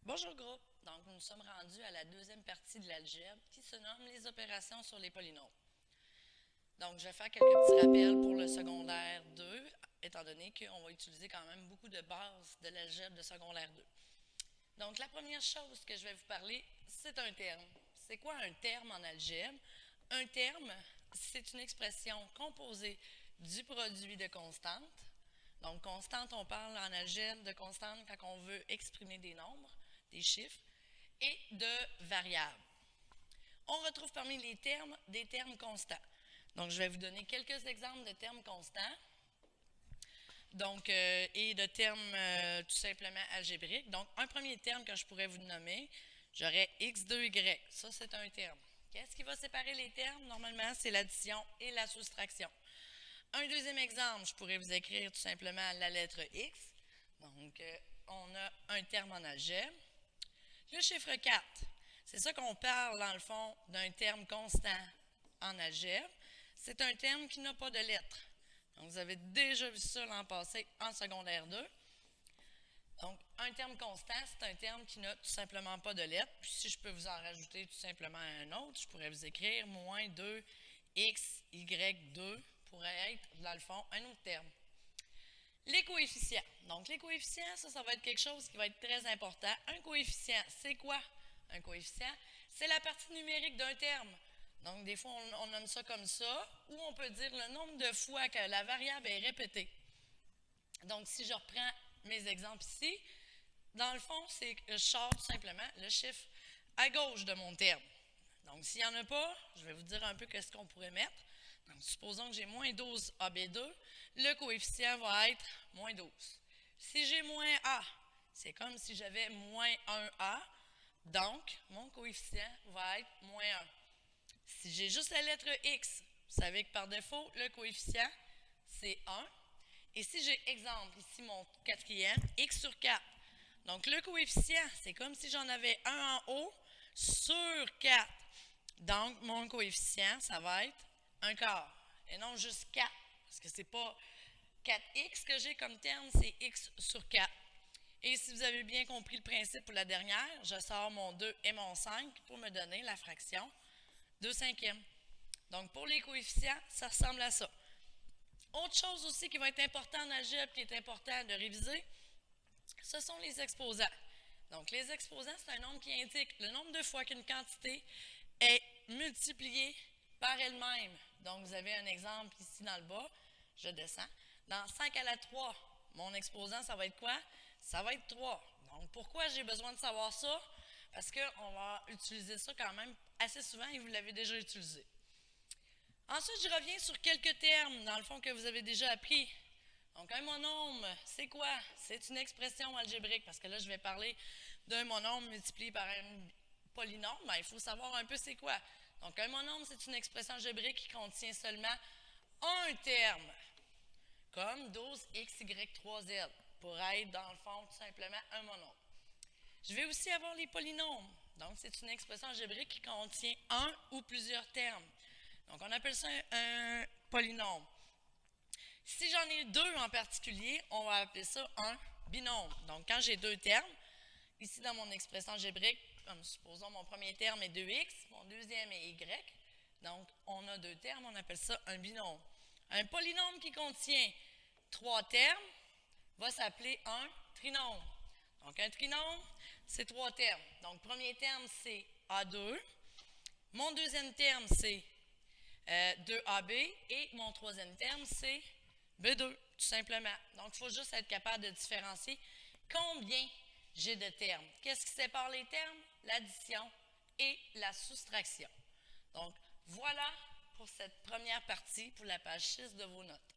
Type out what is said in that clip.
Bonjour groupe, donc nous sommes rendus à la deuxième partie de l'algèbre qui se nomme les opérations sur les polynômes. Donc je vais faire quelques petits rappels pour le secondaire 2, étant donné qu'on va utiliser quand même beaucoup de bases de l'algèbre de secondaire 2. Donc la première chose que je vais vous parler, c'est un terme. C'est quoi un terme en algèbre? Un terme, c'est une expression composée du produit de constantes. Donc constante, on parle en algèbre de constante quand on veut exprimer des nombres, des chiffres, et de variables. On retrouve parmi les termes des termes constants. Donc, je vais vous donner quelques exemples de termes constants. Donc, et de termes tout simplement algébriques. Donc, un premier terme que je pourrais vous nommer, j'aurais x2y. Ça, c'est un terme. Qu'est-ce qui va séparer les termes? Normalement, c'est l'addition et la soustraction. Un deuxième exemple, je pourrais vous écrire tout simplement la lettre x. Donc, on a un terme en algèbre. Le chiffre 4, c'est ça qu'on parle dans le fond d'un terme constant en algèbre. C'est un terme qui n'a pas de lettres. Donc, vous avez déjà vu ça l'an passé en secondaire 2. Donc, un terme constant, c'est un terme qui n'a tout simplement pas de lettres. Puis, si je peux vous en rajouter tout simplement un autre, je pourrais vous écrire moins 2x, y2 pourrait être, dans le fond, un autre terme. Les coefficients. Donc, les coefficients, ça va être quelque chose qui va être très important. Un coefficient, c'est quoi? Un coefficient, c'est la partie numérique d'un terme. Donc, des fois, on nomme ça comme ça, ou on peut dire le nombre de fois que la variable est répétée. Donc, si je reprends mes exemples ici, dans le fond, c'est que je sors tout simplement le chiffre à gauche de mon terme. Donc, s'il n'y en a pas, je vais vous dire un peu qu'est-ce qu'on pourrait mettre. Donc, supposons que j'ai moins 12 AB2, le coefficient va être moins 12. Si j'ai moins A, c'est comme si j'avais moins 1A, donc mon coefficient va être moins 1. Si j'ai juste la lettre X, vous savez que par défaut, le coefficient, c'est 1. Et si j'ai, exemple, ici mon quatrième, X sur 4. Donc, le coefficient, c'est comme si j'en avais un en haut sur 4. Donc, mon coefficient, ça va être un quart et non juste 4, parce que c'est pas 4x que j'ai comme terme, c'est x sur 4. Et si vous avez bien compris le principe pour la dernière, je sors mon 2 et mon 5 pour me donner la fraction 2 cinquièmes. Donc, pour les coefficients, ça ressemble à ça. Autre chose aussi qui va être important en algèbre, qui est important de réviser, ce sont les exposants. Donc, les exposants, c'est un nombre qui indique le nombre de fois qu'une quantité est multipliée par elle-même. Donc, vous avez un exemple ici dans le bas. Je descends. Dans 5 à la 3, mon exposant, ça va être quoi? Ça va être 3. Donc, pourquoi j'ai besoin de savoir ça? Parce qu'on va utiliser ça quand même assez souvent et vous l'avez déjà utilisé. Ensuite, je reviens sur quelques termes, dans le fond, que vous avez déjà appris. Donc, un monôme, c'est quoi? C'est une expression algébrique, parce que là, je vais parler d'un monôme multiplié par un polynôme. Ben, il faut savoir un peu c'est quoi. Donc, un monôme, c'est une expression algébrique qui contient seulement un terme, comme 12xy3z, pour être, dans le fond, tout simplement un monôme. Je vais aussi avoir les polynômes. Donc, c'est une expression algébrique qui contient un ou plusieurs termes. Donc, on appelle ça un polynôme. Si j'en ai deux en particulier, on va appeler ça un binôme. Donc, quand j'ai deux termes, ici dans mon expression algébrique, comme supposons mon premier terme est 2x, mon deuxième est y. Donc, on a deux termes, on appelle ça un binôme. Un polynôme qui contient trois termes va s'appeler un trinôme. Donc, un trinôme, c'est trois termes. Donc, premier terme, c'est A2. Mon deuxième terme, c'est 2AB. Et mon troisième terme, c'est B2, tout simplement. Donc, il faut juste être capable de différencier combien j'ai de termes. Qu'est-ce qui sépare les termes? L'addition et la soustraction. Donc, voilà pour cette première partie, pour la page 6 de vos notes.